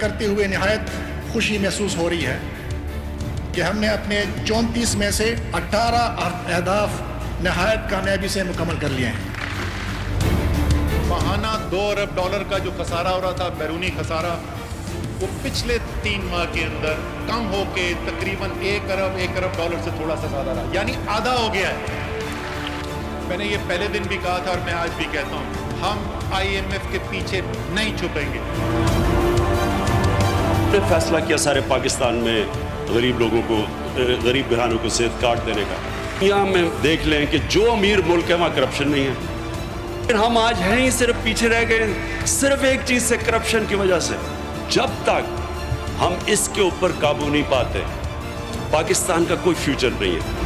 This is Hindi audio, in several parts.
करते हुए निहायत खुशी महसूस हो रही है कि हमने अपने 34 में से 18 अहदाफ नहायत कामयाबी से मुकम्मल कर लिए हैं। माहाना $2 अरब का जो खसारा हो रहा था, बैरूनी खसारा, वो पिछले 3 माह के अंदर कम होके तकरीबन $1 अरब से थोड़ा सा ज्यादा रहा, यानी आधा हो गया है। मैंने ये पहले दिन भी कहा था और मैं आज भी कहता हूं, हम IMF के पीछे नहीं छुपेंगे। फैसला किया सारे पाकिस्तान में गरीब लोगों को, गरीब घरानों को सेहत कार्ड देने का। यहाँ में देख लें कि जो अमीर मुल्क है वहाँ करप्शन नहीं है, लेकिन हम आज हैं ही सिर्फ पीछे रह गए, सिर्फ एक चीज से, करप्शन की वजह से। जब तक हम इसके ऊपर काबू नहीं पाते, पाकिस्तान का कोई फ्यूचर नहीं है।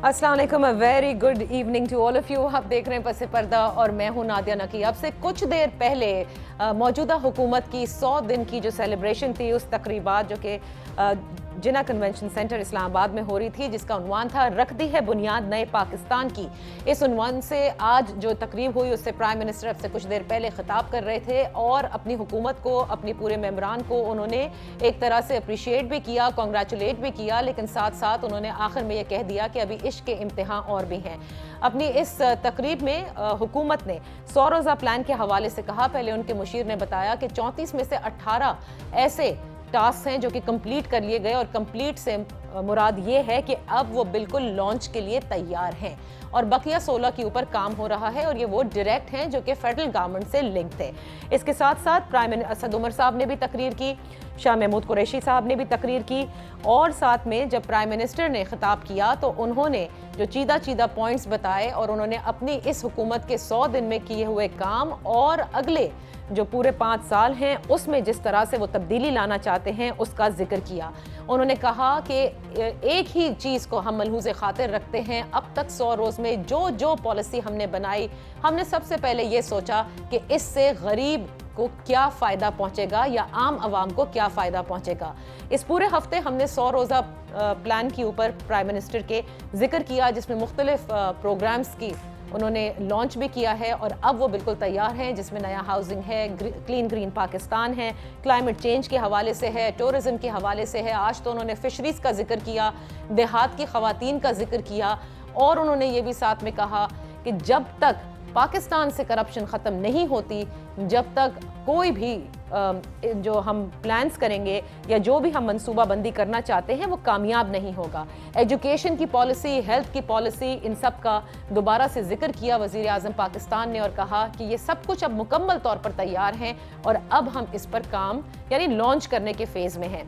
अस्सलाम वालेकुम, very good evening to all of you. आप देख रहे हैं पसे पर्दा और मैं हूं नादिया नकी। अब से कुछ देर पहले मौजूदा हुकूमत की 100 दिन की जो सेलिब्रेशन थी, उस तकरीबात जो कि जिना कन्वेंशन सेंटर इस्लामाबाद में हो रही थी, जिसका उन्वान था रख दी है बुनियाद नए पाकिस्तान की। इस उन्वान से आज जो तकरीब हुई उससे प्राइम मिनिस्टर अब से कुछ देर पहले खिताब कर रहे थे और अपनी हुकूमत को, अपनी पूरे मेंबरान को उन्होंने एक तरह से अप्रिशिएट भी किया, कॉन्ग्रेचुलेट भी किया, लेकिन साथ साथ उन्होंने आखिर में ये कह दिया कि अभी इश्क के इम्तिहान और भी हैं। अपनी इस तकरीब में हुकूमत ने 100 रोज़ा प्लान के हवाले से कहा। पहले उनके मुशीर ने बताया कि 34 में से 18 ऐसे टास्क हैं जो कि कंप्लीट कर लिए गए, और कंप्लीट से मुराद ये है कि अब वो बिल्कुल लॉन्च के लिए तैयार हैं और बकिया 16 के ऊपर काम हो रहा है, और ये वो डायरेक्ट हैं जो कि फेडरल गवर्नमेंट से लिंक थे। इसके साथ साथ प्राइम मिनिस्टर असद उमर साहब ने भी तकरीर की, शाह महमूद कुरैशी साहब ने भी तकरीर की, और साथ में जब प्राइम मिनिस्टर ने खिताब किया तो उन्होंने जो चीदा पॉइंट्स बताए और उन्होंने अपनी इस हुकूमत के 100 दिन में किए हुए काम और अगले जो पूरे 5 साल हैं उसमें जिस तरह से वो तब्दीली लाना चाहते हैं उसका जिक्र किया। उन्होंने कहा कि एक ही चीज़ को हम मलहूज़े खातिर रखते हैं, अब तक 100 रोज़ में जो पॉलिसी हमने बनाई, हमने सबसे पहले ये सोचा कि इससे गरीब को क्या फ़ायदा पहुँचेगा या आम आवाम को क्या फ़ायदा पहुँचेगा। इस पूरे हफ्ते हमने 100 रोज़ा प्लान के ऊपर प्राइम मिनिस्टर के जिक्र किया, जिसमें मुख्तलिफ प्रोग्राम्स की उन्होंने लॉन्च भी किया है और अब वो बिल्कुल तैयार हैं, जिसमें नया हाउसिंग है, क्लीन ग्रीन पाकिस्तान है, क्लाइमेट चेंज के हवाले से है, टूरिज्म के हवाले से है। आज तो उन्होंने फिशरीज़ का जिक्र किया, देहात की ख़वातीन का जिक्र किया, और उन्होंने ये भी साथ में कहा कि जब तक पाकिस्तान से करप्शन ख़त्म नहीं होती, जब तक कोई भी जो हम प्लान्स करेंगे या जो भी हम मनसूबा बंदी करना चाहते हैं वो कामयाब नहीं होगा। एजुकेशन की पॉलिसी, हेल्थ की पॉलिसी, इन सब का दोबारा से जिक्र किया वज़ीर आज़म पाकिस्तान ने और कहा कि ये सब कुछ अब मुकम्मल तौर पर तैयार हैं और अब हम इस पर काम यानी लॉन्च करने के फेज़ में हैं।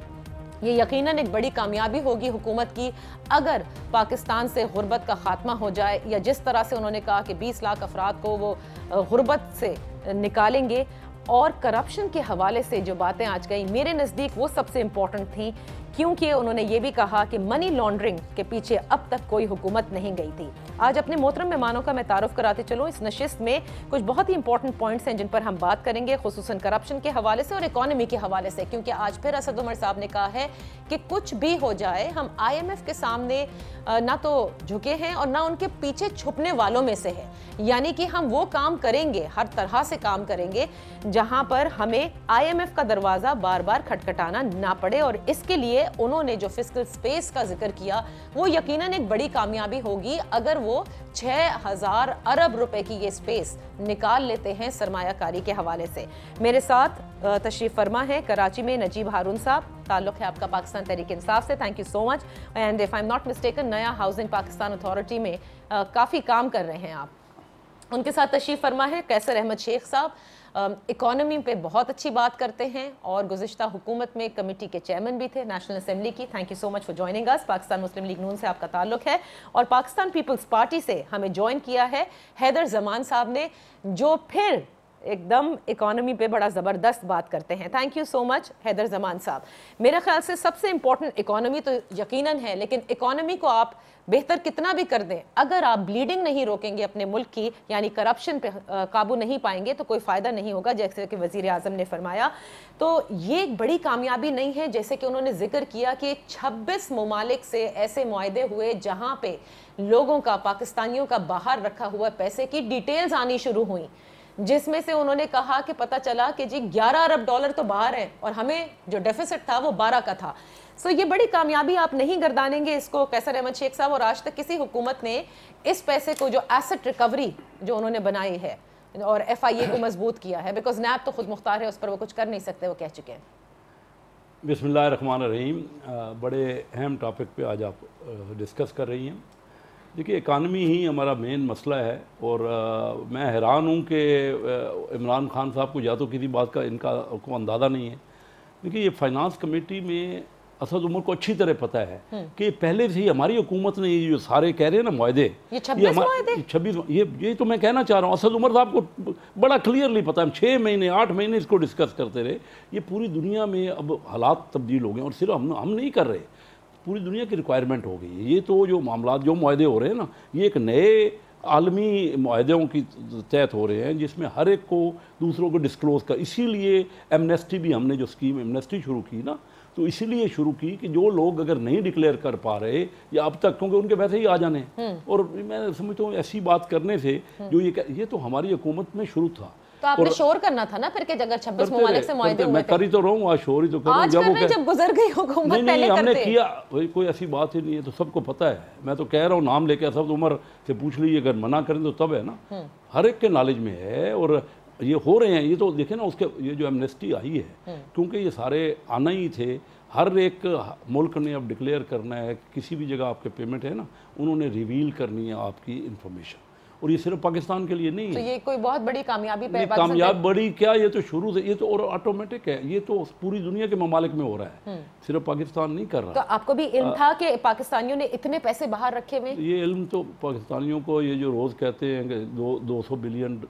ये यकीनन एक बड़ी कामयाबी होगी हुकूमत की अगर पाकिस्तान से गुर्बत का खात्मा हो जाए, या जिस तरह से उन्होंने कहा कि 20 लाख अफराद को वो गुर्बत से निकालेंगे। और करप्शन के हवाले से जो बातें आज गई मेरे नज़दीक वो सबसे इम्पॉर्टेंट थी, क्योंकि उन्होंने ये भी कहा कि मनी लॉन्ड्रिंग के पीछे अब तक कोई हुकूमत नहीं गई थी। आज अपने मोहतरम मेहमानों का मैं तारुफ कराते चलूँ। इस नशिस्त में कुछ बहुत ही इंपॉर्टेंट पॉइंट्स हैं जिन पर हम बात करेंगे, खुसूसन करप्शन के हवाले से और इकॉनमी के हवाले से, क्योंकि आज फिर असद उमर साहब ने कहा है कि कुछ भी हो जाए हम IMF के सामने ना तो झुके हैं और ना उनके पीछे छुपने वालों में से है। यानी कि हम वो काम करेंगे, हर तरह से काम करेंगे जहां पर हमें IMF का दरवाज़ा बार बार खटखटाना ना पड़े, और इसके लिए उन्होंने जो फिस्कल स्पेस का जिक्र किया वो यकीनन एक बड़ी कामयाबी होगी अगर वो 6000 अरब रुपए की ये स्पेस निकाल लेते हैं सरमायाकारी के हवाले से। मेरे साथ तशरीफ फरमा है कराची में नजीब हारून साहब, ताल्लुक़ है आपका पाकिस्तान तहरीक इंसाफ से, thank you so much. And if I am not mistaken नया हाउसिंग पाकिस्तान अथॉरिटी में काफ़ी काम कर रहे हैं आप। उनके साथ तशरीफ फरमा है कैसर अहमद शेख साहब, इकॉनमी पे बहुत अच्छी बात करते हैं और गुज़िश्ता हुकूमत में कमेटी के चेयरमैन भी थे नेशनल असेंबली की। Thank you so much for joining us. Pakistan Muslim League नून से आपका ताल्लुक है और पाकिस्तान पीपल्स पार्टी से हमें ज्वाइन किया है हैदर जमान साहब ने, जो फिर एकदम इकॉनमी पे बड़ा ज़बरदस्त बात करते हैं। Thank you so much Haider Zaman साहब। मेरे ख्याल से सबसे इम्पोर्टेंट इकॉनमी तो यकीनन है, लेकिन इकॉनमी को आप बेहतर कितना भी कर दें, अगर आप ब्लीडिंग नहीं रोकेंगे अपने मुल्क की, यानी करप्शन पे काबू नहीं पाएंगे तो कोई फ़ायदा नहीं होगा, जैसे कि वज़ीर आज़म ने फरमाया। तो ये एक बड़ी कामयाबी नहीं है, जैसे कि उन्होंने जिक्र किया कि 26 ममालिक से ऐसे मुआहदे हुए जहाँ पे लोगों का, पाकिस्तानियों का बाहर रखा हुआ पैसे की डिटेल्स आनी शुरू हुई। जिसमें से उन्होंने कहा कि पता चला कि जी 11 अरब डॉलर तो बाहर है और हमें जो डेफिसिट था वो 12 का था। सो ये बड़ी कामयाबी, आप नहीं गर्दानेंगे इसको कैसर अहमद शेख साहब, और आज तक किसी हुकूमत ने इस पैसे को जो एसेट रिकवरी जो उन्होंने बनाई है और FIA को मजबूत किया है, बिकॉज नैब तो खुद मुख्तार है, उस पर वो कुछ कर नहीं सकते, वो कह चुके हैं। बिस्मिल्लाहिर्रहमानिर्रहीम, बड़े अहम टॉपिक पे आज आप डिस्कस कर रही हैं। देखिए, इकानमी ही हमारा मेन मसला है और मैं हैरान हूँ कि इमरान खान साहब को या तो किसी बात का इनका को अंदाज़ा नहीं है। देखिए, ये फाइनेंस कमेटी में असद उमर को अच्छी तरह पता है कि पहले से ही हमारी हुकूमत ने ये जो सारे कह रहे हैं ना मुआहदे, ये 26 ये तो मैं कहना चाह रहा हूँ, असद उमर साहब को बड़ा क्लियरली पता है। हम 6 महीने 8 महीने इसको डिस्कस करते रहे। ये पूरी दुनिया में अब हालात तब्दील हो गए और सिर्फ हम नहीं कर रहे, पूरी दुनिया की रिक्वायरमेंट हो गई है। ये तो जो मामला जो मुआहदे हो रहे हैं ना, ये एक नए आलमी मुआहदों की तहत हो रहे हैं जिसमें हर एक को दूसरों को डिस्क्लोज़ कर। इसीलिए एमनेस्टी भी, हमने जो स्कीम एमनेस्टी शुरू की ना, तो इसीलिए शुरू की कि जो लोग अगर नहीं डिक्लेयर कर पा रहे या अब तक, क्योंकि उनके वैसे ही आ जाने, और मैं समझता हूँ ऐसी बात करने से जो ये तो हमारी हुकूमत में शुरू था। तो आपने शोर करना था ना फिर के अगर 26 ममालिक से मुआहदे हुए थे। मैं कर ही तो रहा हूँ, आज शोर ही तो कर रहा हूँ। जब गुजर गई हुकूमत पहले हमने किया, भाई कोई ऐसी बात ही नहीं है, तो सबको पता है। मैं तो कह रहा हूँ, नाम लेके सब उम्र से पूछ लीजिए, अगर मना करें तो तब है ना, हर एक के नॉलेज में है और ये हो रहे हैं। ये तो देखे ना, उसके ये जो एमनेस्टी आई है, क्योंकि ये सारे आना ही थे, हर एक मुल्क ने अब डिक्लेयर करना है, किसी भी जगह आपके पेमेंट है ना, उन्होंने रिवील करनी है आपकी इंफॉर्मेशन। और ये सिर्फ पाकिस्तान के लिए नहीं है, तो ये कोई बहुत बड़ी कामयाबी पे कामयाब बड़ी क्या, ये तो शुरू से, ये तो और ऑटोमेटिक है, ये तो पूरी दुनिया के ममालिक में हो रहा है, सिर्फ पाकिस्तान नहीं कर रहा। तो आपको भी इल्म था कि पाकिस्तानियों ने इतने पैसे बाहर रखे हुए? ये इल्म तो पाकिस्तानियों को, ये जो रोज़ कहते हैं कि 200 बिलियन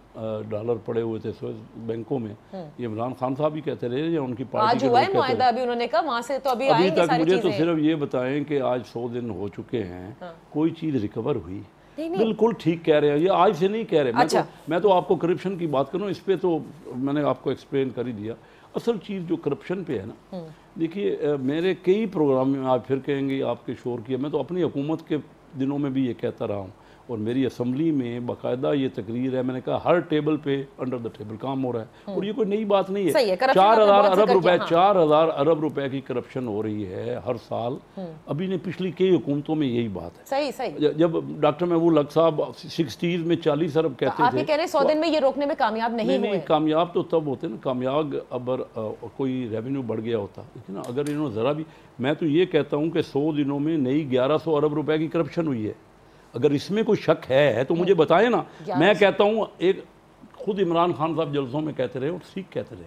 डॉलर पड़े हुए थे बैंकों में, ये इमरान खान साहब भी कहते रहे या उनकी पार्टी हुआ है मुआहदा, अभी उन्होंने कहा वहाँ से तो अभी तक मुझे तो सिर्फ ये बताएं कि आज 100 दिन हो चुके हैं, कोई चीज़ रिकवर हुई? बिल्कुल ठीक कह रहे हैं, ये आज से नहीं कह रहे। अच्छा। मैं तो आपको करप्शन की बात करूँ, इस पे तो मैंने आपको एक्सप्लेन कर ही दिया। असल चीज़ जो करप्शन पे है ना, देखिए मेरे कई प्रोग्राम में आप फिर कहेंगे आपके शोर किया, मैं तो अपनी हुकूमत के दिनों में भी ये कहता रहा हूँ और मेरी असम्बली में बाकायदा ये तकरीर है, मैंने कहा हर टेबल पे अंडर द टेबल काम हो रहा है और ये कोई नई बात नहीं है। 4,000 अरब रुपए 4,000 अरब रुपए की करप्शन हो रही है हर साल। अभी ने पिछली कई हुकूमतों में यही बात है। सही। जब डॉक्टर महबूब हक साहब 60s में 40 अरब कहते थे, आप ये कह रहे हैं 100 दिन में ये रोकने में कामयाब नहीं हुए? कामयाब तो तब होते ना, कामयाब अगर कोई रेवेन्यू बढ़ गया होता, देखिए ना, अगर इन्होंने ज़रा भी, मैं तो ये कहता हूँ कि 100 दिनों में नई 1100 अरब रुपए की करप्शन हुई है। अगर इसमें कोई शक है तो मुझे बताएं ना। मैं कहता हूँ, एक खुद इमरान खान साहब जलसों में कहते रहे और ठीक कहते रहे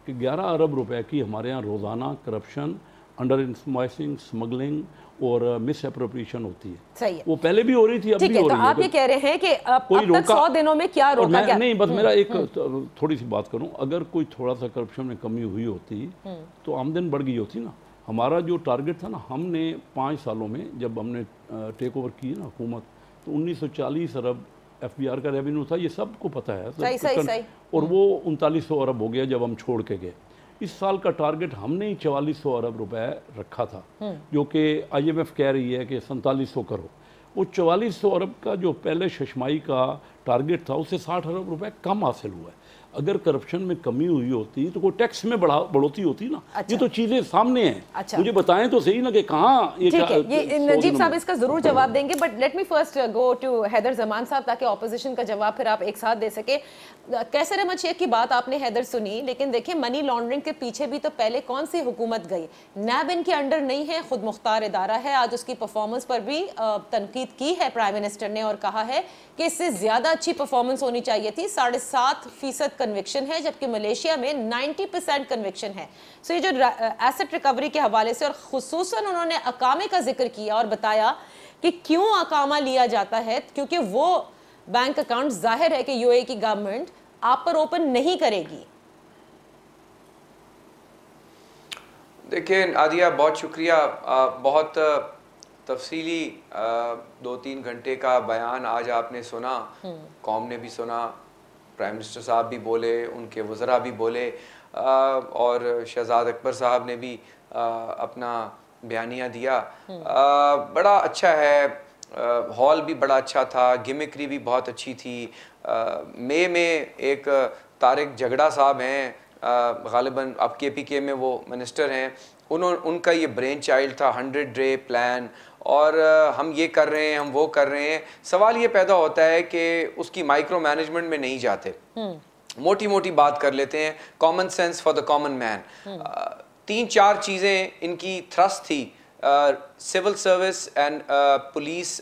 कि 11 अरब रुपए की हमारे यहाँ रोज़ाना करप्शन, अंडर इन्वॉइसिंग, स्मगलिंग और मिस अप्रोप्रिएशन होती है। सही है। वो पहले भी हो रही थी, अब भी हो रही है। तो आप ये कह रहे हैं कि अब तक 100 दिनों में क्या रोका गया? नहीं, बस मेरा एक थोड़ी सी बात करूँ, अगर कोई थोड़ा सा करप्शन में कमी हुई होती तो आमदन बढ़ गई होती ना। हमारा जो टारगेट था ना, हमने 5 सालों में जब हमने टेक ओवर की ना हुकूमत, तो 1940 अरब FBR का रेवेन्यू था, ये सबको पता है। सही। और वो 3900 अरब हो गया जब हम छोड़ के गए। इस साल का टारगेट हमने ही 4400 अरब रुपए रखा था, जो कि IMF कह रही है कि 4700 करो। वो 4400 अरब का जो पहले शशमाई का टारगेट था, उससे 60 अरब रुपए कम हासिल हुआ है। अगर करप्शन में कमी हुई होती तो कोई टैक्स में बढ़ोतरी होती ना। अच्छा। ये तो चीजें सामने हैं। अच्छा। मुझे बताएं तो सही ना कि कहाँ ये नजीब साहब इसका जरूर जवाब देंगे, but let me first go to Haider Zaman साहब, ताकि ऑपोजिशन का जवाब फिर आप एक साथ दे सके। कैसर अहमद शेख की बात आपने हैदर सुनी, लेकिन देखिए मनी लॉन्ड्रिंग के पीछे भी तो पहले कौन सी हुकूमत गई? नैब इनके अंडर नहीं है, खुद मुख्तार इदारा है। आज उसकी परफॉर्मेंस पर भी तनकीद की है प्राइम मिनिस्टर ने और कहा है कि इससे ज्यादा अच्छी परफॉर्मेंस होनी चाहिए थी। 7.5% कन्विक्शन है, जबकि मलेशिया में 90% कन्विक्शन है। सो ये जो एसेट रिकवरी के हवाले से, और खुसूसन उन्होंने अकामे का जिक्र किया और बताया कि क्यों अकामा लिया जाता है, क्योंकि वो बैंक अकाउंट जाहिर है कि UAE की गवर्नमेंट आप पर ओपन नहीं करेगी। देखिए नादिया, बहुत शुक्रिया। बहुत तफसीली 2-3 घंटे का बयान आज आपने सुना, कौम ने भी सुना, प्राइम मिनिस्टर साहब भी बोले, उनके वज़रा भी बोले, और शहजाद अकबर साहब ने भी अपना बयानिया दिया। बड़ा अच्छा है, हॉल भी बड़ा अच्छा था, गिमिक्री भी बहुत अच्छी थी, मई में एक तारिक झगड़ा साहब हैं, गालिबन अब KPK में वो मिनिस्टर हैं, उनका ये ब्रेन चाइल्ड था 100 डे प्लान, और हम ये कर रहे हैं, हम वो कर रहे हैं। सवाल ये पैदा होता है कि उसकी माइक्रो मैनेजमेंट में नहीं जाते, मोटी मोटी बात कर लेते हैं, common sense for the common man. 3-4 चीज़ें इनकी थ्रस्ट थी, सिविल सर्विस एंड पुलिस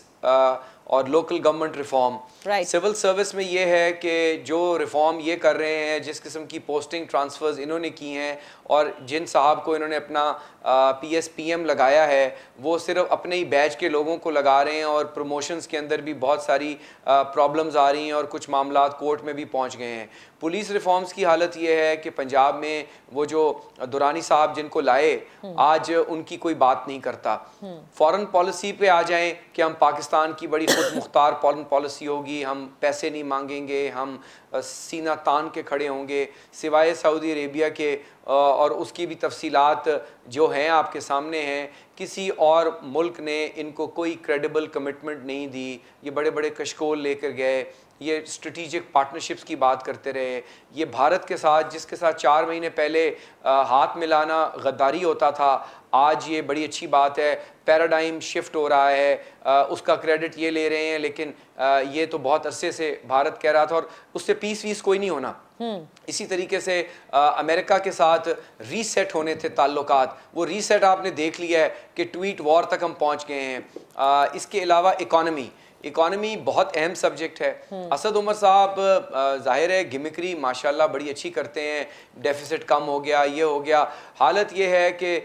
और local government reform. Civil service में ये है कि जो रिफॉर्म ये कर रहे हैं, जिस किस्म की पोस्टिंग ट्रांसफर्स इन्होंने की हैं और जिन साहब को इन्होंने अपना PSPM लगाया है, वो सिर्फ अपने ही बैच के लोगों को लगा रहे हैं, और प्रमोशंस के अंदर भी बहुत सारी प्रॉब्लम्स आ रही हैं और कुछ मामला कोर्ट में भी पहुंच गए हैं। पुलिस रिफॉर्म्स की हालत ये है कि पंजाब में वो जो दुरानी साहब जिनको लाए, आज उनकी कोई बात नहीं करता। फॉरेन पॉलिसी पे आ जाएं कि हम पाकिस्तान की बड़ी खुद मुख्तार फॉरेन पॉलिसी होगी, हम पैसे नहीं मांगेंगे, हम सीना तान के खड़े होंगे, सिवाय सऊदी अरेबिया के, और उसकी भी तफसीलात जो हैं आपके सामने हैं। किसी और मुल्क ने इनको कोई क्रेडिबल कमिटमेंट नहीं दी, ये बड़े बड़े कशकोल लेकर गए, ये स्ट्रेटिजिक पार्टनरशिप्स की बात करते रहे। ये भारत के साथ, जिसके साथ 4 महीने पहले हाथ मिलाना गद्दारी होता था, आज ये बड़ी अच्छी बात है, पैराडाइम शिफ्ट हो रहा है, उसका क्रेडिट ये ले रहे हैं, लेकिन ये तो बहुत अरसे से भारत कह रहा था, और उससे पीस कोई नहीं होना। इसी तरीके से अमेरिका के साथ रीसेट होने थे ताल्लुकात, वो रीसेट आपने देख लिया है कि ट्वीट वॉर तक हम पहुंच गए हैं। इसके अलावा इकॉनमी बहुत अहम सब्जेक्ट है। असद उमर साहब जाहिर है गिमिक्री माशाल्लाह बड़ी अच्छी करते हैं, डेफिसिट कम हो गया, ये हो गया। हालत ये है कि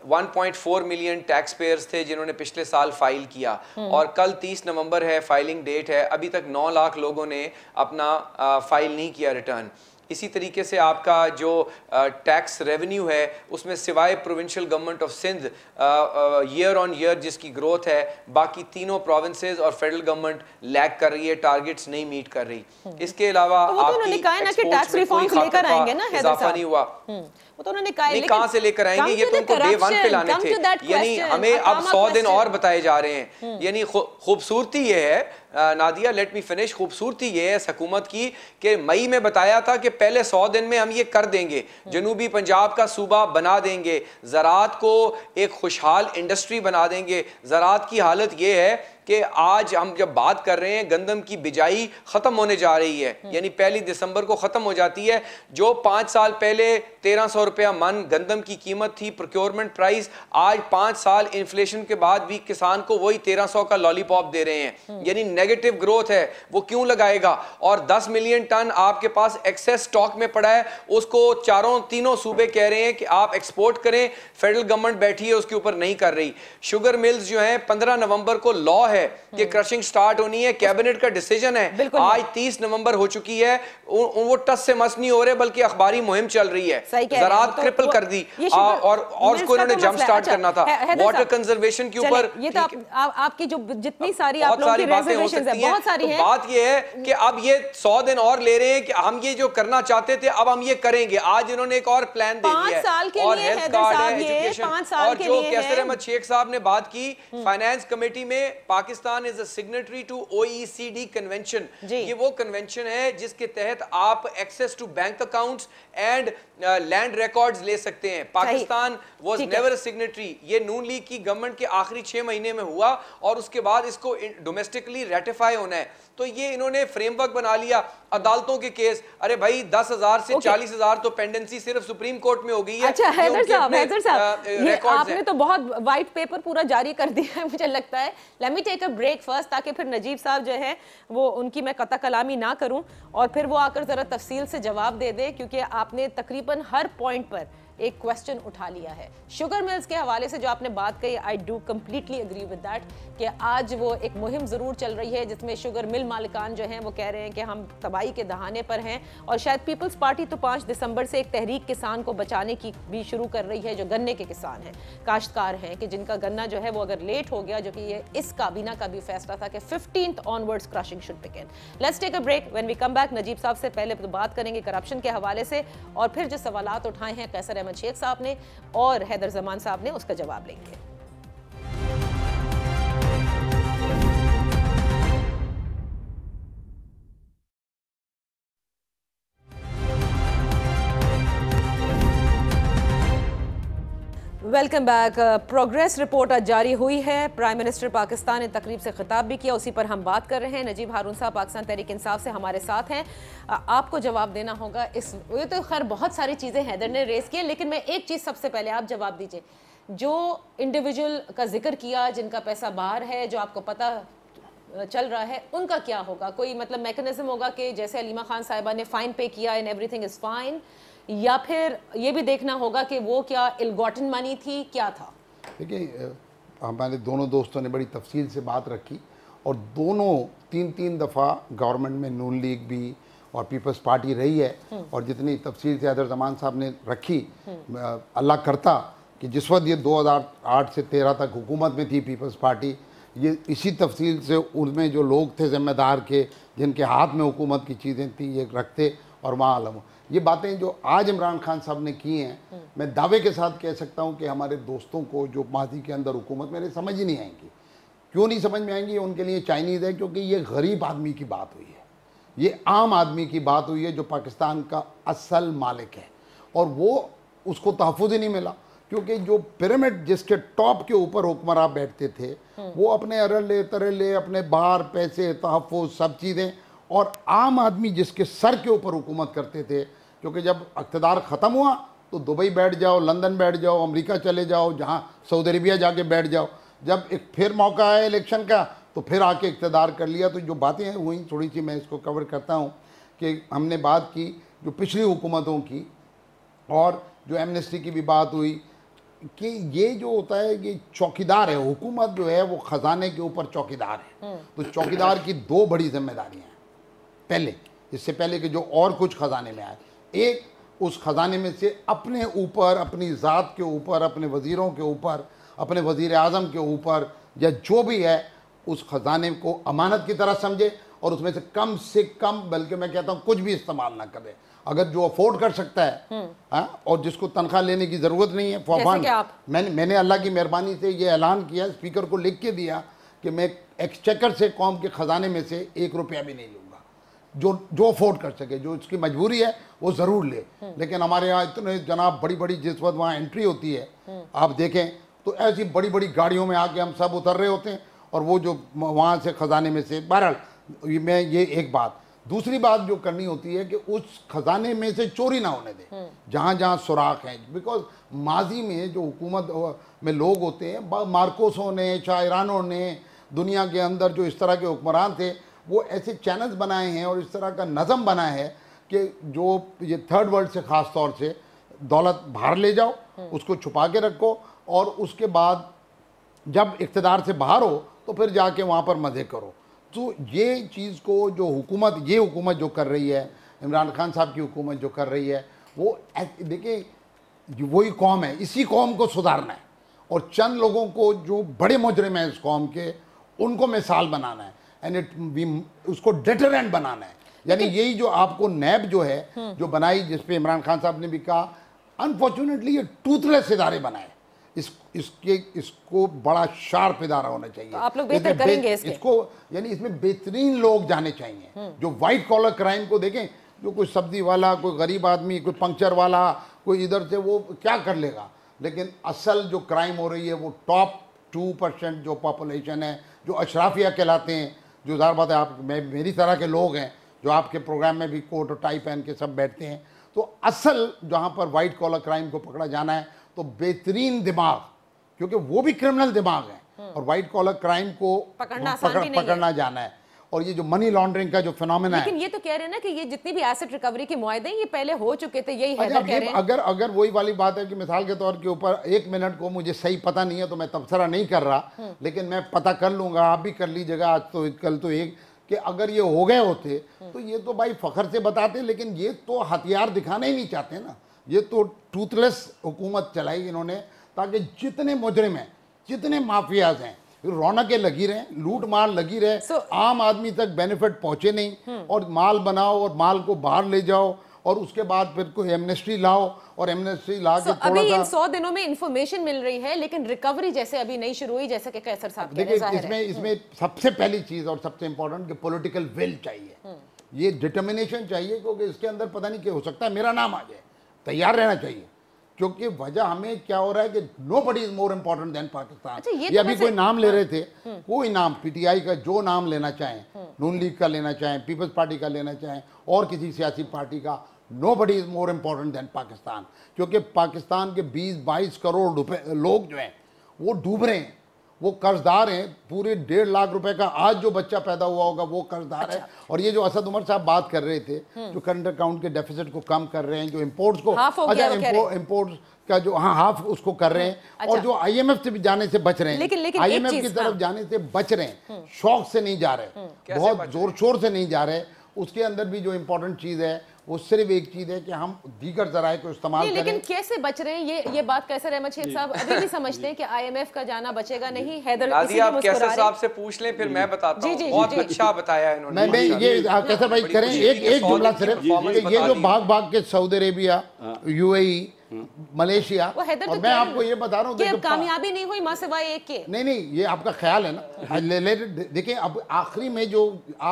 1.4 मिलियन टैक्स पेयर्स थे जिन्होंने पिछले साल फाइल किया, और कल 30 नवंबर है, फाइलिंग डेट है, अभी तक 9 लाख लोगों ने अपना फाइल नहीं किया रिटर्न। इसी तरीके से आपका जो टैक्स रेवेन्यू है, उसमें सिवाय provincial government of Sindh year on year जिसकी ग्रोथ है, बाकी तीनों प्रोविंसेस और फेडरल गवर्नमेंट लैग कर रही है, टारगेट्स नहीं मीट कर रही। इसके अलावा आपकी टैक्स रिफॉर्म्स लेकर आएंगे ना, इजाफा नहीं हुआ, वो तो उन्होंने कहा, लेकिन कहां से लेकर आएंगे, ये तो उनको डे 1 पे लाने थे, यानी हमें अब 100 दिन और बताए जा रहे हैं। यानी खूबसूरती ये है नादिया, लेट मी फिनिश, खूबसूरती ये है हुकूमत की कि मई में बताया था कि पहले 100 दिन में हम ये कर देंगे, जनूबी पंजाब का सूबा बना देंगे, ज़राअत को एक खुशहाल इंडस्ट्री बना देंगे। ज़राअत की हालत ये है कि आज हम जब बात कर रहे हैं, गंदम की बिजाई खत्म होने जा रही है, यानी 1 दिसंबर को खत्म हो जाती है। जो 5 साल पहले 1300 रुपया मन गंदम की कीमत थी, प्रोक्योरमेंट प्राइस, आज 5 साल इन्फ्लेशन के बाद भी किसान को वही 1300 का लॉलीपॉप दे रहे हैं, यानी नेगेटिव ग्रोथ है। वो क्यों लगाएगा? और 10 मिलियन टन आपके पास एक्सेस स्टॉक में पड़ा है, उसको तीनों सूबे कह रहे हैं कि आप एक्सपोर्ट करें, फेडरल गवर्नमेंट बैठी है उसके ऊपर नहीं कर रही। शुगर मिल्स जो है 15 नवंबर को लॉ है कि क्रशिंग स्टार्ट होनी है, कैबिनेट का डिसीजन है, आज 30 नवंबर हो चुकी है, वो टस से मस नहीं हो रहे, बल्कि अखबारी मुहिम चल रही है। ज़राअत ट्रिपल कर दी, और उसको इन्होंने जंप स्टार्ट करना था। वाटर कंजर्वेशन के ऊपर ये तो आपकी जो जितनी सारी आप लोगों की रिजर्वेशंस है, बहुत सारी हैं। बात ये है कि अब ये 100 दिन और ले रहे हैं कि हम ये जो करना चाहते थे अब हम ये करेंगे। आज इन्होंने एक और प्लान दे दिया है, और हेल्थ कार्ड है, एजुकेशन, और जो कैसर अहमद शेख साहब ने बात की फाइनेंस कमेटी में, Pakistan is a signatory to OECD convention. ये वो कन्वेंशन है जिसके तहत आप access to bank accounts and land records ले सकते हैं। Pakistan was never a signatory. ये नून लीग की गवर्नमेंट के आखिरी 6 महीने में हुआ, और उसके बाद इसको डोमेस्टिकली रेटिफाई होना है। तो ये इन्होंने फ्रेमवर्क बना लिया। अदालतों के केस, अरे भाई 10,000 से 40,000 तो पेंडेंसी सिर्फ सुप्रीम कोर्ट में हो गई है। अच्छा हैदर साहब, ये आपने तो बहुत वाइट पेपर पूरा जारी कर दिया है मुझे लगता है। Let me take a break first, ताकि फिर नजीब साहब जो है वो उनकी मैं कता कलामी ना करूं, और फिर वो आकर जरा तफसील से जवाब दे दे, क्योंकि आपने तकरीबन हर पॉइंट पर एक क्वेश्चन उठा लिया है। शुगर मिल्स के हवाले से जो आपने बात कही, I do completely agree with that, कि आज वो एक मुहिम ज़रूर चल रही है जिसमें शुगर मिल मालिकान जो हैं वो कह रहे हैं कि हम तबाही के दहाने पर हैं, और शायद पीपल्स पार्टी तो 5 दिसंबर से एक तहरीक किसान को बचाने की भी शुरू कर रही है, जो गन्ने के किसान हैं, काश्तकार हैं, कि जिनका गन्ना जो है वो अगर लेट हो गया, जो कि ये इस काबीना का भी फैसला था कि 15th onwards crushing should begin. Let's take a break, when we come back Najeeb साहब से पहले तो बात करेंगे करप्शन के हवाले से, और फिर जो सवालात उठाए हैं कैसर अहमद शेख साहब ने और हैदर जमान साहब ने, उसका जवाब लेंगे। Welcome back. प्रोग्रेस रिपोर्ट आज जारी हुई है। प्राइम मिनिस्टर पाकिस्तान ने तकरीब से खिताब भी किया, उसी पर हम बात कर रहे हैं। नजीब हारून साहब पाकिस्तान तहरीक इंसाफ से हमारे साथ हैं। आपको जवाब देना होगा इस, ये तो खैर बहुत सारी चीज़ें हैदर ने रेस की, लेकिन मैं एक चीज़ सबसे पहले आप जवाब दीजिए। जो इंडिविजुअल का जिक्र किया जिनका पैसा बाहर है, जो आपको पता चल रहा है, उनका क्या होगा? कोई मतलब मैकेनिज्म होगा कि जैसे अलीमा खान साहिबा ने फ़ाइन पे किया एंड एवरीथिंग इज़ फाइन, या फिर ये भी देखना होगा कि वो क्या इलगॉटन मनी थी, क्या था? देखिए, हमारे दोनों दोस्तों ने बड़ी तफसील से बात रखी और दोनों तीन दफ़ा गवर्नमेंट में नून लीग भी और पीपल्स पार्टी रही है, और जितनी तफसील से हैदर ज़मान साहब ने रखी, अल्लाह करता कि जिस वक्त ये 2008 से 13 तक हुकूमत में थी पीपल्स पार्टी, ये इसी तफसील से उनमें जो लोग थे ज़िम्मेदार के, जिनके हाथ में हुकूमत की चीज़ें थी, ये रखते और वहाँ आलम। ये बातें जो आज इमरान खान साहब ने की हैं, मैं दावे के साथ कह सकता हूँ कि हमारे दोस्तों को जो माजी के अंदर हुकूमत मेरे समझ ही नहीं आएंगी। क्यों नहीं समझ में आएंगी? उनके लिए चाइनीज़ है, क्योंकि ये गरीब आदमी की बात हुई है, ये आम आदमी की बात हुई है जो पाकिस्तान का असल मालिक है, और वो उसको तहफ़्फ़ुज़ ही नहीं मिला। क्योंकि जो पिरामिड जिसके टॉप के ऊपर हुक्मरान बैठते थे, वो अपने अरले तरले, अपने बाहर पैसे, तहफ़्फ़ुज़, सब चीज़ें, और आम आदमी जिसके सर के ऊपर हुकूमत करते थे। क्योंकि जब इक़्तिदार ख़त्म हुआ तो दुबई बैठ जाओ, लंदन बैठ जाओ, अमेरिका चले जाओ, जहाँ सऊदी अरबिया जाके बैठ जाओ। जब एक फिर मौका आया इलेक्शन का तो फिर आके इक़्तिदार कर लिया। तो जो बातें हुई थोड़ी सी मैं इसको कवर करता हूँ कि हमने बात की जो पिछली हुकूमतों की, और जो एमनेस्टी की भी बात हुई कि ये जो होता है कि चौकीदार है, हुकूमत जो है वो ख़जाने के ऊपर चौकीदार है। तो चौकीदार की दो बड़ी जिम्मेदारियाँ हैं। पहले, इससे पहले कि जो और कुछ ख़जाने में आए, एक उस ख़जाने में से अपने ऊपर, अपनी ज़ात के ऊपर, अपने वज़ीरों के ऊपर, अपने वज़ीर आज़म के ऊपर, या जो भी है, उस ख़जाने को अमानत की तरह समझे और उसमें से कम, बल्कि मैं कहता हूँ कुछ भी इस्तेमाल ना करे। अगर जो अफोर्ड कर सकता है और जिसको तनख्वाह लेने की ज़रूरत नहीं है, फॉर मैंने अल्लाह की मेहरबानी से ये ऐलान किया, स्पीकर को लिख के दिया कि मैं एक्सचेकर से कौम के ख़जाने में से 1 रुपया भी नहीं लूँगा। जो अफोर्ड कर सके, जो उसकी मजबूरी है वो ज़रूर ले। लेकिन हमारे यहाँ इतने जनाब बड़ी बड़ी, जिस वक्त वहाँ एंट्री होती है, आप देखें तो ऐसी बड़ी बड़ी गाड़ियों में आके हम सब उतर रहे होते हैं, और वो जो वहाँ से ख़जाने में से, बहरहाल मैं ये एक बात। दूसरी बात जो करनी होती है कि उस ख़जाने में से चोरी ना होने दें, जहाँ जहाँ सुराख हैं। बिकॉज माजी में जो हुकूमत में लोग होते हैं, मार्कोसों ने, शायरानों ने, दुनिया के अंदर जो इस तरह के हुक्मरान थे, वो ऐसे चैनल्स बनाए हैं और इस तरह का नज़म बनाया है कि जो ये थर्ड वर्ल्ड से ख़ास तौर से दौलत बाहर ले जाओ, उसको छुपा के रखो, और उसके बाद जब इक़्तिदार से बाहर हो तो फिर जाके वहाँ पर मज़े करो। तो ये चीज़ को जो हुकूमत, ये हुकूमत जो कर रही है, इमरान खान साहब की हुकूमत जो कर रही है, वो देखिए वही कौम है, इसी कौम को सुधारना है, और चंद लोगों को जो बड़े मुजरिम हैं इस कौम के, उनको मिसाल बनाना है, एंड उसको डेटरेंट बनाना है। यानी यही जो आपको नैब जो है जो बनाई, जिसपे इमरान खान साहब ने भी कहा, अनफॉर्चुनेटली ये टूथलेस इदारे बनाए, इसको बड़ा शार्प इदारा होना चाहिए। तो आप लोग बेहतर करेंगे इसको, यानी इसमें बेहतरीन लोग जाने चाहिए जो वाइट कॉलर क्राइम को देखें। जो कोई सब्जी वाला, कोई गरीब आदमी, कोई पंक्चर वाला, कोई इधर से, वो क्या कर लेगा। लेकिन असल जो क्राइम हो रही है वो टॉप 2% जो पॉपुलेशन है, जो अशराफिया कहलाते हैं, जो ज़ाहिर बात है आप मेरी तरह के लोग हैं जो आपके प्रोग्राम में भी कोट और टाई पहन के सब बैठते हैं। तो असल जहाँ पर वाइट कॉलर क्राइम को पकड़ा जाना है, तो बेहतरीन दिमाग, क्योंकि वो भी क्रिमिनल दिमाग है, और वाइट कॉलर क्राइम को पकड़ना जाना है। और ये जो मनी लॉन्ड्रिंग का जो फिनोमेना है, लेकिन ये तो कह रहे हैं ना कि ये जितनी भी एसेट रिकवरी के मुआहदे हैं, ये पहले हो चुके थे, यही है कह रहे हैं। अगर वही वाली बात है कि मिसाल के तौर के ऊपर 1 मिनट को मुझे सही पता नहीं है तो मैं तबसरा नहीं कर रहा, लेकिन मैं पता कर लूंगा, आप भी कर लीजिएगा आज तो कल तो एक, कि अगर ये हो गए होते तो ये तो भाई फ़ख्र से बताते, लेकिन ये तो हथियार दिखाना ही नहीं चाहते ना। ये तो टूथलेस हुकूमत चलाई इन्होंने, ताकि जितने मुजरिम हैं, जितने माफियाज हैं, रौनकें लगी रहे, लूट मार लगी रहे, आम आदमी तक बेनिफिट पहुंचे नहीं, और माल बनाओ और माल को बाहर ले जाओ, और उसके बाद फिर कोई एमनेस्टी लाओ, और एमनेस्टी ला के अभी इन 100 दिनों में इंफॉर्मेशन मिल रही है, लेकिन रिकवरी जैसे अभी नहीं शुरू हुई, जैसे कि कैसर साहब कह रहे हैं। देखिए, इसमें सबसे पहली चीज़ और सबसे इंपॉर्टेंट कि पॉलिटिकल विल चाहिए, ये डिटर्मिनेशन चाहिए, क्योंकि इसके अंदर पता नहीं क्या हो सकता है, मेरा नाम आ जाए, तैयार रहना चाहिए। क्योंकि वजह हमें क्या हो रहा है कि nobody is more important then Pakistan. अच्छा, ये ये तो अभी वैसे- कोई नाम ले रहे थे, कोई नाम पीटीआई का जो नाम लेना चाहें, नून लीग का लेना चाहें, पीपल्स पार्टी का लेना चाहें और किसी सियासी पार्टी का, nobody is more important then Pakistan. क्योंकि पाकिस्तान के 20-22 करोड़ रुपए लोग जो हैं वो डूब रहे हैं, वो कर्जदार हैं। पूरे 1.5 लाख रुपए का आज जो बच्चा पैदा हुआ होगा वो कर्जदार है। और ये जो असद उमर साहब बात कर रहे थे, जो करंट अकाउंट के डेफिसिट को कम कर रहे हैं, जो इंपोर्ट्स को, अच्छा इंपोर्ट्स का जो हाफ उसको कर रहे हैं, और जो आईएमएफ से भी जाने से बच रहे हैं, लेकिन आईएमएफ की तरफ जाने से बच रहे हैं, शौक से नहीं जा रहे, बहुत जोर शोर से नहीं जा रहे। उसके अंदर भी जो इम्पोर्टेंट चीज़ है वो सिर्फ एक चीज़ है कि हम दीगर जराए को इस्तेमाल करें। लेकिन कैसे बच रहे हैं ये बात कैसर अहमद शेख साहब अभी भी समझते हैं कि आईएमएफ का जाना बचेगा नहीं। हैदर नादिया आप कैसर साहब से पूछ लें, फिर मैं बताता हूं। बहुत अच्छा बताया इन्होंने। मैं ये कैसर भाई करें एक जुमला सिर्फ, ये जो भाग के सऊदी अरेबिया, यूएई, मलेशिया, और मैं आपको ये बता रहा हूँ कि अब कामयाबी नहीं हुई मां सिवाय एक के। नहीं ये आपका ख्याल है ना। देखिए अब आखिरी में जो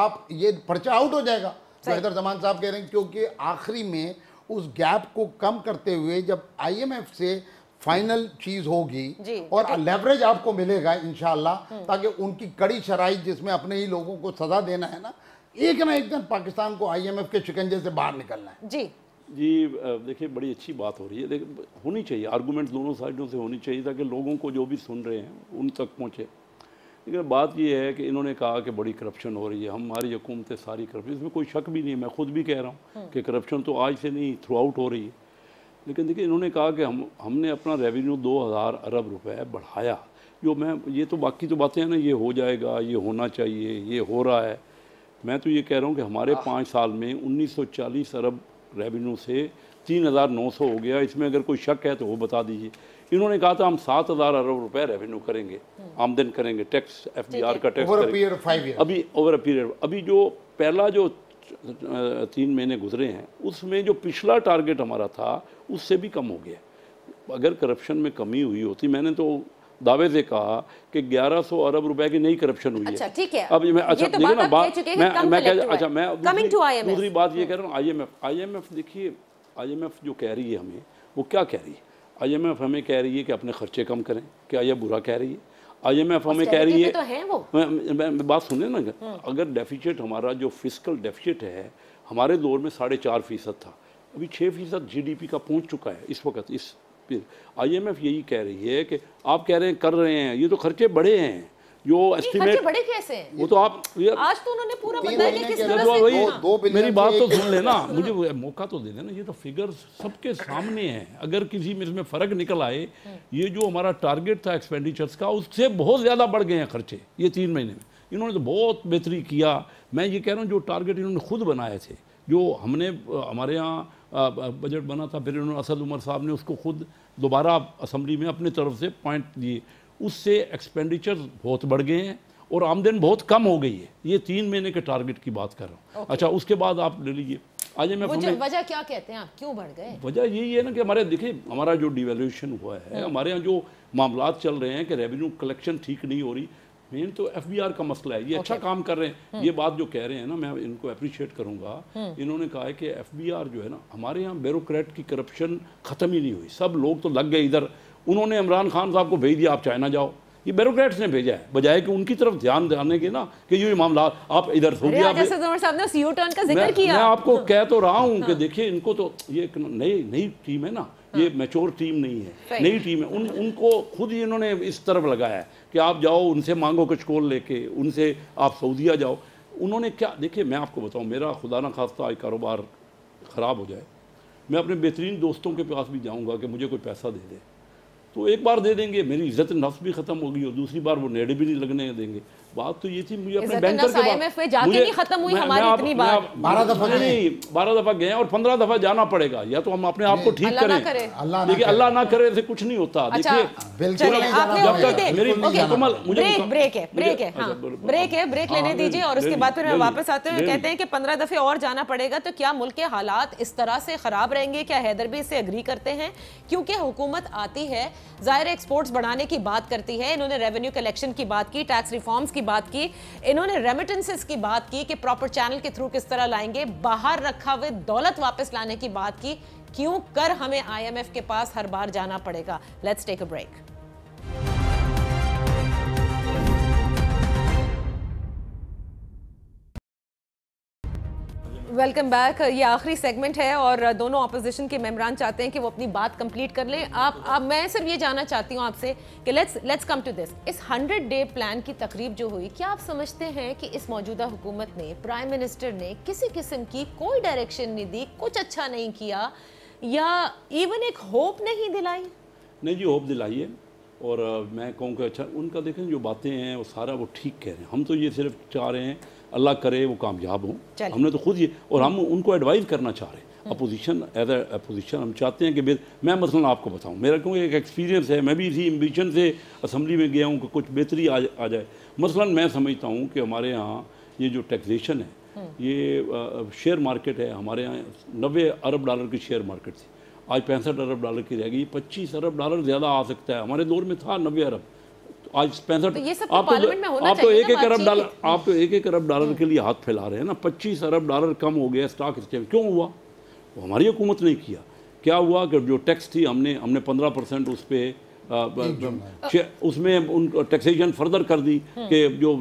आप ये पर्चा आउट हो जाएगा हैदर जमान साहब कह रहे हैं, क्योंकि आखिरी में उस गैप को कम करते हुए जब आईएमएफ से फाइनल चीज होगी और लेवरेज आपको मिलेगा इंशाल्लाह, ताकि उनकी कड़ी शराइत जिसमें अपने ही लोगों को सजा देना है ना एक दिन पाकिस्तान को आईएमएफ के शिकंजे से बाहर निकलना है। जी देखिए बड़ी अच्छी बात हो रही है, देखिए होनी चाहिए, आर्गूमेंट दोनों साइडों से होनी चाहिए ताकि लोगों को जो भी सुन रहे हैं उन तक पहुँचे। लेकिन बात ये है कि इन्होंने कहा कि बड़ी करप्शन हो रही है, हमारी हुकूमतें सारी करप्शन, इसमें कोई शक भी नहीं है, मैं खुद भी कह रहा हूँ कि करप्शन तो आज से नहीं थ्रू आउट हो रही है। लेकिन देखिए इन्होंने कहा कि हमने अपना रेवेन्यू 2000 अरब रुपए बढ़ाया, जो मैं ये तो बाकी तो बातें हैं ना, ये हो जाएगा, ये होना चाहिए, ये हो रहा है। मैं तो ये कह रहा हूँ कि हमारे 5 साल में 1940 अरब रेवेन्यू से 3900 हो गया। इसमें अगर कोई शक है तो वो बता दीजिए। इन्होंने कहा था हम 7000 अरब रुपए रेवेन्यू करेंगे, आमदन करेंगे, टैक्स एफडीआर का टैक्स करेंगे। अभी ओवर अ पीरियड, अभी जो पहला जो 3 महीने गुजरे हैं उसमें जो पिछला टारगेट हमारा था उससे भी कम हो गया। अगर करप्शन में कमी हुई होती, मैंने तो दावे से कहा कि 1100 अरब रुपए की नई करप्शन हुई है। अच्छा ठीक है, अब मैं अच्छा तो देखिए ना बात, मैं दूसरी बात ये कह रहा हूँ, आईएमएफ देखिए, आईएमएफ जो कह रही है हमें, वो क्या कह रही है? आईएमएफ हमें कह रही है कि अपने खर्चे कम करें। क्या यह बुरा कह रही है? आईएमएफ हमें कह रही है, तो है वो। मैं बात सुने ना, अगर डेफिसिट हमारा जो फिस्कल डेफिसिट है हमारे दौर में 4.5% था, अभी 6% जीडीपी का पहुंच चुका है इस वक्त। इस आईएमएफ यही कह रही है कि आप कह रहे हैं कर रहे हैं, ये तो खर्चे बड़े हैं जो एस्टिमेट बड़े कैसे हैं? वो तो आप आज तो उन्होंने पूरा बताया कि किस तरह से। मेरी बात तो सुन लेना, मुझे मौका तो दे देना। ये तो फिगर्स सबके सामने हैं, अगर किसी में इसमें फ़र्क निकल आए, ये जो हमारा टारगेट था एक्सपेंडिचर्स का उससे बहुत ज़्यादा बढ़ गए हैं खर्चे ये 3 महीने में। इन्होंने तो बहुत बेहतरी किया। मैं ये कह रहा हूँ जो टारगेट इन्होंने खुद बनाए थे, जो हमने हमारे यहाँ बजट बना था, फिर इन्होंने असद उमर साहब ने उसको खुद दोबारा असेंबली में अपनी तरफ से पॉइंट दिए, उससे एक्सपेंडिचर बहुत बढ़ गए हैं और आमदन बहुत कम हो गई है। ये 3 महीने के टारगेट की बात कर रहा हूँ। अच्छा उसके बाद आप ले लीजिए, आज मैं वजह क्या कहते हैं आप, क्यों बढ़ गए? वजह यही है ना कि हमारे देखिए हमारा जो डिवैल्यूएशन हुआ है, हमारे यहाँ जो मामलात चल रहे हैं कि रेवेन्यू कलेक्शन ठीक नहीं हो रही, मेन तो एफबीआर का मसला है। ये अच्छा काम कर रहे हैं, ये बात जो कह रहे हैं ना, मैं इनको अप्रिशिएट करूंगा। इन्होंने कहा है कि एफबीआर जो है ना, हमारे यहाँ ब्यूरोक्रेट की करप्शन खत्म ही नहीं हुई, सब लोग तो लग गए इधर। उन्होंने इमरान खान साहब को भेज दिया आप चाइना जाओ, ये ब्यूरोक्रेट्स ने भेजा है, बजाय कि उनकी तरफ ध्यान देने के ना कि ये मामला आप इधर हो गया। मैं आपको कह तो रहा हूँ कि देखिए इनको तो ये नई टीम है ना, ये मैच्योर टीम नहीं है, नई टीम है। उनको खुद ही इन्होंने इस तरफ लगाया है कि आप जाओ उनसे मांगो कचकोल लेके, उनसे आप सऊदीया जाओ। उन्होंने क्या, देखिए मैं आपको बताऊँ, मेरा खुदा ना खास्ता कारोबार ख़राब हो जाए, मैं अपने बेहतरीन दोस्तों के पास भी जाऊँगा कि मुझे कोई पैसा दे दे, तो एक बार दे देंगे, मेरी इज्जत नफ्स भी खत्म होगी, और दूसरी बार वो नेड़े भी नहीं लगने देंगे। बात तो ये थी, मुझे अपने बैंकर के बाद जाके नहीं खत्म हुई हमारी इतनी बार, 12 दफा नहीं 12 दफा गए और 15 दफा जाना पड़ेगा, या तो हम अपने आप को ठीक करें। देखिए अल्लाह ना करे ऐसे कुछ नहीं होता। देखिए ब्रेक लेने दीजिए और उसके बाद फिर मैं वापस आते हैं। कहते हैं कि 15 दफे और जाना पड़ेगा, तो क्या मुल्क के हालात इस तरह से खराब रहेंगे? क्या हैदर भी इससे एग्री करते हैं? क्योंकि हुकूमत आती है, जाहिर एक्सपोर्ट्स बढ़ाने की बात करती है, इन्होंने रेवेन्यू कलेक्शन की बात की, टैक्स रिफॉर्म्स की बात की, इन्होंने रेमिटेंसेस की बात की कि प्रॉपर चैनल के थ्रू किस तरह लाएंगे, बाहर रखा हुए दौलत वापस लाने की बात की। क्यों कर हमें IMF के पास हर बार जाना पड़ेगा? Let's take a break. Welcome back. ये आखिरी सेगमेंट है और दोनों ऑपोजिशन के मेंबरान चाहते हैं कि वो अपनी बात कंप्लीट कर लें। आप मैं सिर्फ ये जानना चाहती हूँ आपसे कि लेट्स कम टू दिस। इस 100-डे प्लान की तकरीब जो हुई, क्या आप समझते हैं कि इस मौजूदा हुकूमत ने, प्राइम मिनिस्टर ने किसी किस्म की कोई डायरेक्शन नहीं दी, कुछ अच्छा नहीं किया, या इवन एक होप नहीं दिलाई? नहीं जी, होप दिलाई है। और मैं कहूँ कि अच्छा उनका देखें जो बातें हैं वो सारा वो ठीक कह रहे हैं। हम तो ये सिर्फ चाह रहे हैं अल्लाह करे वो कामयाब हों। हमने तो खुद ये, और हम उनको एडवाइस करना चाह रहे हैं। अपोजिशन एज ए अपोजिशन हम चाहते हैं कि मैं मसलन आपको बताऊं, मेरा क्योंकि एक एक्सपीरियंस है, मैं भी इसी एम्बिशन से असम्बली में गया हूं कि कुछ बेहतरी आ जाए। मसलन मैं समझता हूं कि हमारे यहाँ ये जो टैक्सेशन है, ये शेयर मार्केट है, हमारे यहाँ 90 अरब डॉलर की शेयर मार्केट थी, आज 65 अरब डॉलर की रह गई। 25 अरब डॉलर ज़्यादा आ सकता है, हमारे दौर में था 90 अरब, आज 65। तो आप तो एक एक अरब डॉलर के लिए हाथ फैला रहे हैं ना। 25 अरब डॉलर कम हो गया स्टॉक एक्सचेंज। क्यों हुआ? वो हमारी हुकूमत ने किया। क्या हुआ कि जो टैक्स थी हमने 15% उस पर उसमें उन टैक्सेशन फर्दर कर दी कि जो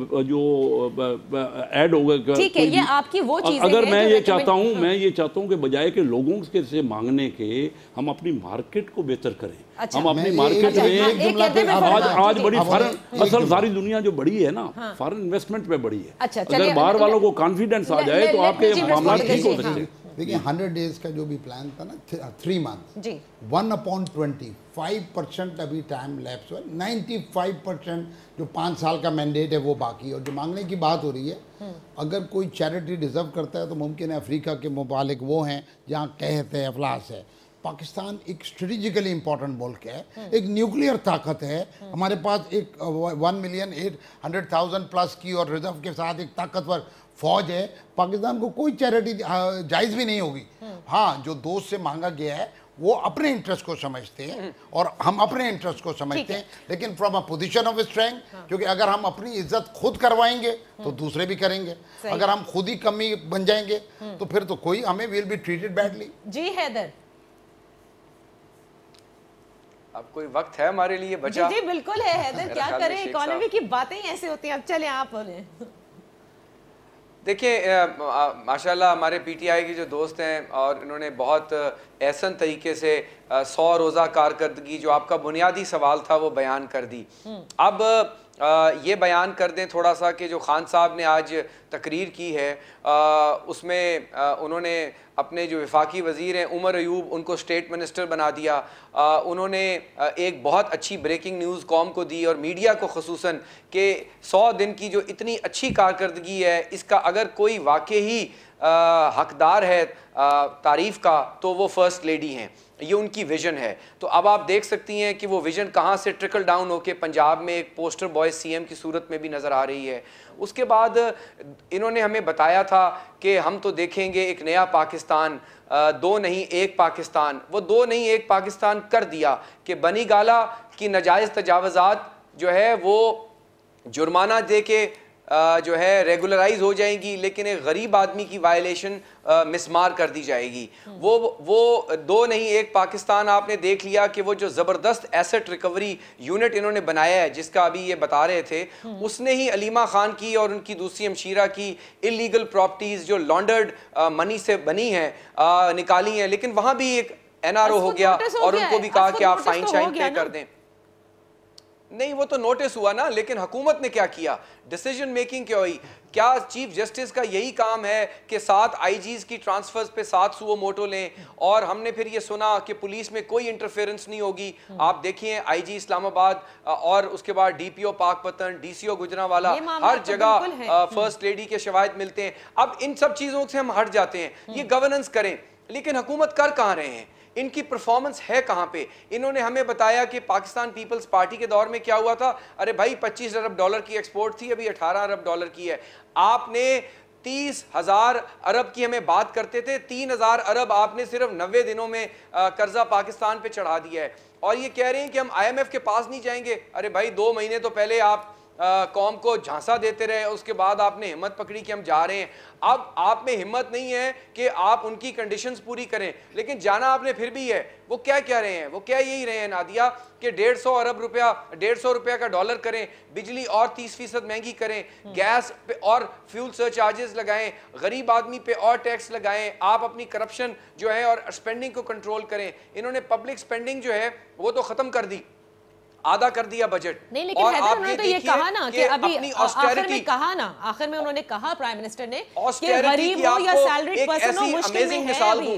ऐड हो गया। ठीक है, ये आपकी वो चीज़ है। अगर मैं ये चाहता हूँ कि बजाय के लोगों से मांगने के हम अपनी मार्केट को बेहतर करें। अच्छा, हम अपनी मार्केट में आज बड़ी फॉरेन, असल सारी दुनिया जो बड़ी है ना, फॉरेन इन्वेस्टमेंट पे बड़ी है। अगर बाहर वालों को कॉन्फिडेंस आ जाए तो आपके मामला ठीक हो सकते हैं। देखिए 100 डेज का जो भी प्लान था ना, 3 मंथ, 1/20, 5% अभी टाइम लैप्स हुआ, 95% जो 5 साल का मैंडेट है वो बाकी है। और जो मांगने की बात हो रही है, अगर कोई चैरिटी डिजर्व करता है तो मुमकिन है अफ्रीका के मुबालिक वो हैं जहाँ कहते हैं अफलास है। पाकिस्तान एक स्ट्रेटेजिकली इंपॉर्टेंट मुल्क है, एक न्यूक्लियर ताकत है, हमारे पास एक 1,800,000 प्लस की और रिजर्व के साथ एक ताकतवर फौज है। पाकिस्तान को कोई चैरिटी जायज़ भी नहीं होगी। हाँ, जो दोस्त से मांगा गया है वो अपने इंटरेस्ट को समझते हैं और हम अपने इंटरेस्ट को समझते हैं, लेकिन from a position of strength, क्योंकि अगर हम अपनी इज्जत खुद करवाएंगे तो दूसरे भी करेंगे। अगर हम खुद ही कमी बन जाएंगे तो फिर तो कोई हमें विल बी ट्रीटेड बैडली। जी हैदर, अब कोई वक्त है हमारे लिए बचा? जी बिल्कुल है हैदर, क्या करें, इकोनॉमी की बातें ही ऐसे होती हैं। अब चले आप बोलें। देखिए माशाल्लाह हमारे पीटीआई के जो दोस्त हैं और इन्होंने बहुत एहसन तरीके से 100 रोज़ा कारकर्दगी जो आपका बुनियादी सवाल था वो बयान कर दी। अब ये बयान कर दें थोड़ा सा कि जो खान साहब ने आज तकरीर की है उसमें उन्होंने अपने जो वफाकी वज़ीर हैं उमर अयूब, उनको स्टेट मिनिस्टर बना दिया। उन्होंने एक बहुत अच्छी ब्रेकिंग न्यूज़ कौम को दी और मीडिया को ख़ुसूसन कि 100 दिन की जो इतनी अच्छी कारकर्दगी है इसका अगर कोई वाकई ही हकदार है तारीफ़ का तो वो फ़र्स्ट लेडी हैं। ये उनकी विज़न है। तो अब आप देख सकती हैं कि वो विज़न कहाँ से ट्रिकल डाउन होकर पंजाब में एक पोस्टर बॉय सीएम की सूरत में भी नज़र आ रही है। उसके बाद इन्होंने हमें बताया था कि हम तो देखेंगे एक नया पाकिस्तान, 2 नहीं 1 पाकिस्तान। वो 2 नहीं 1 पाकिस्तान कर दिया कि बनी गाला की नाजायज़ तजावज़ात जो है वो जुर्माना दे के जो है रेगुलराइज हो जाएंगी, लेकिन एक गरीब आदमी की वायलेशन मिसमार कर दी जाएगी। वो 2 नहीं 1 पाकिस्तान आपने देख लिया कि वो जो ज़बरदस्त एसेट रिकवरी यूनिट इन्होंने बनाया है, जिसका अभी ये बता रहे थे, उसने ही अलीमा खान की और उनकी दूसरी हमशीरा की इलीगल प्रॉपर्टीज़ जो लॉन्डर्ड मनी से बनी हैं निकाली हैं। लेकिन वहाँ भी एक NRO हो गया और उनको भी कहा कि आप फाइन शाइन पे कर दें। नहीं, वो तो नोटिस हुआ ना, लेकिन हुकूमत ने क्या किया, डिसीजन मेकिंग क्या हुई? क्या चीफ जस्टिस का यही काम है कि 7 IGs की ट्रांसफर्स पे 7 सुओ मोटो लें? और हमने फिर ये सुना कि पुलिस में कोई इंटरफेरेंस नहीं होगी। आप देखिए IG इस्लामाबाद और उसके बाद DPO पाकपतन, DCO गुजरांवाला, हर जगह फर्स्ट लेडी के शवाहिद मिलते हैं। अब इन सब चीज़ों से हम हट जाते हैं, ये गवर्नेंस करें, लेकिन हुकूमत कर कहाँ रहे हैं? इनकी परफॉर्मेंस है कहाँ पे? इन्होंने हमें बताया कि पाकिस्तान पीपल्स पार्टी के दौर में क्या हुआ था, अरे भाई 25 अरब डॉलर की एक्सपोर्ट थी, अभी 18 अरब डॉलर की है। आपने 30,000 अरब की हमें बात करते थे, 3,000 अरब आपने सिर्फ 90 दिनों में कर्जा पाकिस्तान पे चढ़ा दिया है। और ये कह रहे हैं कि हम IMF के पास नहीं जाएंगे। अरे भाई 2 महीने तो पहले आप कौम को झांसा देते रहे, उसके बाद आपने हिम्मत पकड़ी कि हम जा रहे हैं। अब आप में हिम्मत नहीं है कि आप उनकी कंडीशंस पूरी करें, लेकिन जाना आपने फिर भी है। वो क्या कह रहे हैं? वो क्या यही रहे हैं नादिया कि 150 अरब रुपया, 150 रुपया का डॉलर करें, बिजली और 30% महंगी करें, गैस पे और फ्यूल सरचार्जेस लगाएं, गरीब आदमी पे और टैक्स लगाएं, आप अपनी करप्शन जो है और स्पेंडिंग को कंट्रोल करें। इन्होंने पब्लिक स्पेंडिंग जो है वो तो खत्म कर दी, आधा कर दिया बजट। नहीं, लेकिन हैदर उन्होंने तो ये कहा ना कि अभी आखिर में कहा ना, आखिर में उन्होंने कहा प्राइम मिनिस्टर ने कि गरीब हो या सैलरीड पर्सन हो, मुश्किल में है अभी।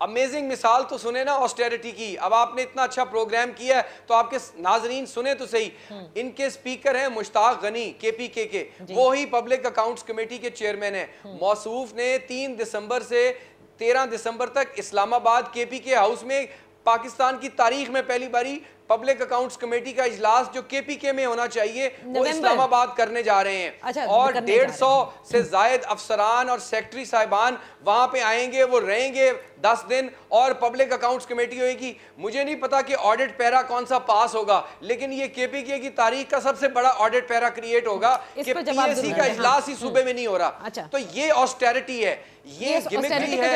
अमेजिंग मिसाल तो सुने ना ऑस्टेरिटी की। अब आपने इतना अच्छा प्रोग्राम किया है तो आपके नाजरीन सुने तो सही। इनके स्पीकर हैं मुश्ताक गनी KPK के, वो ही पब्लिक अकाउंट्स कमेटी के चेयरमैन है। मौसूफ ने 3 दिसंबर से 13 दिसंबर तक इस्लामाबाद KPK हाउस में पाकिस्तान की तारीख में पहली बारी पब्लिक अकाउंट्स कमेटी का इजलास जो KPK में होना चाहिए वो इस्लामाबाद करने जा रहे हैं। अच्छा, और 150 से जायद अफसरान और सेक्रेटरी साहिबान वहां पे आएंगे, वो रहेंगे 10 दिन और पब्लिक अकाउंट्स कमेटी होगी। मुझे नहीं पता कि ऑडिट पैरा कौन सा पास होगा, लेकिन ये KPK की तारीख का सबसे बड़ा ऑडिट पैरा क्रिएट होगा कि PSC का इजलास ही सूबे में नहीं हो रहा। तो ये ऑस्टेरिटी है, ये गिमिकरी है,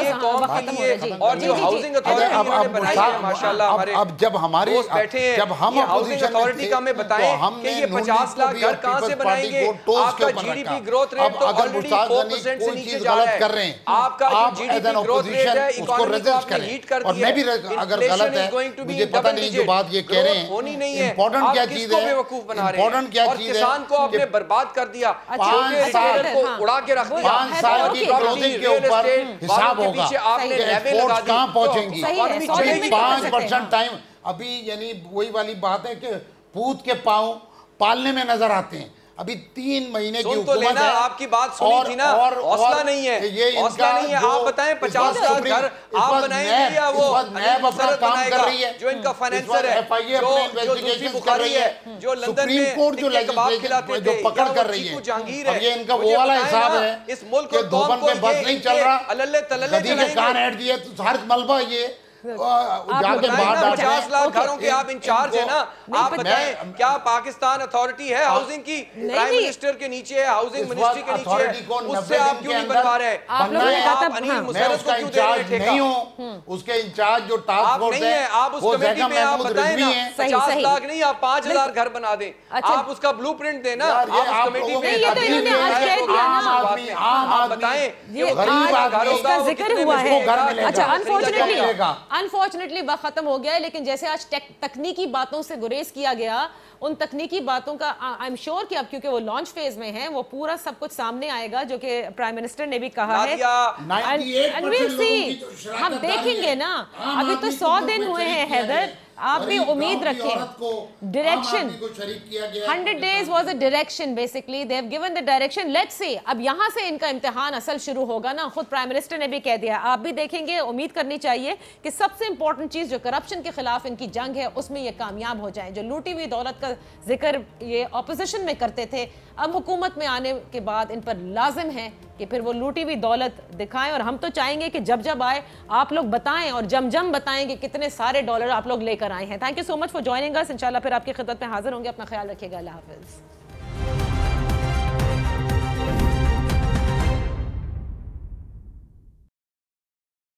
ये कौम के लिए। और जो हाउसिंग अथॉरिटी इन्होंने बनाई है माशाल्लाह, हमारे अब जब हमारे बैठे हैं, जब हम हाउसिंग अथॉरिटी का हमें बताएं कि ये 50 लाख घर कहां से बनाएंगे। आपका GDP ग्रोथ रेट तो ऑलरेडी 4% से नीचे जा रहा है। आपका जो GDP ग्रोथ रेट है इकोनॉमी को आपने हीट कर दिया। और मैं भी अगर गलत है मुझे पता नहीं, जो बात ये कह रहे हैं होनी नहीं है। इंपॉर्टेंट क्या चीज है, बेवकूफ बना रहे हैं और किसान को आपने बर्बाद कर दिया, 5 साल को उड़ा के रख दिया। 5 साल की क्लोजिंग के ऊपर हिसाब होगा, आपने एक्सपोर्ट्स कहां पहुंचेंगी। 5% टाइम टाइम अभी यानी वही वाली बात है कि पूत के पांव पालने में नजर आते हैं। अभी 3 महीने की तो लेना, आपकी बात सुनी थी ना, हौसला नहीं है, ये हौसला नहीं है। आप बताएं 50 लाख घर आप बनाएंगे या वो नैब अपना काम कर रही है, जो इनका फाइनेंसर है, जो दूसरी बुखारी है, जो लंदन में कबाब खिलाते थे, पकड़ कर रही है, जहांगीर अब ये इनका वो वाला हिसाब है इस मुल्क के धोबन पे बस नहीं चल रहा, अल्ले तल्ले के कान ऐड दिए तो हर मलबा ये जाके बाहर 50 लाख घरों के आप इंचार्ज है ना। आप बताएं क्या पाकिस्तान अथॉरिटी है हाउसिंग की, प्राइम मिनिस्टर के नीचे है, हाउसिंग मिनिस्ट्री के नीचे है, उससे आप क्यों नहीं बनवा रहे? आप अनिल मुशर्रफ को क्यों दे रहे हैं? नहीं हूं उसके इंचार्ज जो टास्क फोर्स है, आप उस कमेटी में आप बताएं ना 50 लाख नहीं आप 5000 घर बना दें, आप उसका ब्लूप्रिंट देना। आप उस कमेटी में आप बताएं गरीब आदमी का जिक्र हुआ है। अच्छा, अनफॉर्चुनेटली वक्त खत्म हो गया है, लेकिन जैसे आज तकनीकी बातों से गुरेज किया गया, उन तकनीकी बातों का आई एम श्योर कि अब क्योंकि वो लॉन्च फेज में है वो पूरा सब कुछ सामने आएगा, जो कि प्राइम मिनिस्टर ने भी कहा है। एंड विल सी, हम देखेंगे ना। अभी तो 100 दिन हुए हैं हैदर, आप भी उम्मीद रखें। Direction 100 days was a direction basically, they have given the direction, let's see अब यहाँ से इनका इम्तिहान असल शुरू होगा ना। खुद प्राइम मिनिस्टर ने भी कह दिया, आप भी देखेंगे। उम्मीद करनी चाहिए कि सबसे इंपॉर्टेंट चीज जो करप्शन के खिलाफ इनकी जंग है उसमें ये कामयाब हो जाएं। जो लूटी हुई दौलत का जिक्र ये ऑपोजिशन में करते थे, अब हुकूमत में आने के बाद इन पर लाजिम है कि फिर वो लूटी हुई दौलत दिखाएं। और हम तो चाहेंगे कि जब जब आए आप लोग बताएं और जम बताएं कि कितने सारे डॉलर आप लोग लेकर आए हैं। Thank you so much for joining us. इंशाल्लाह फिर आपकी खिदमत में हाजिर होंगे। अपना ख्याल रखिएगा। अल्लाह हाफिज़।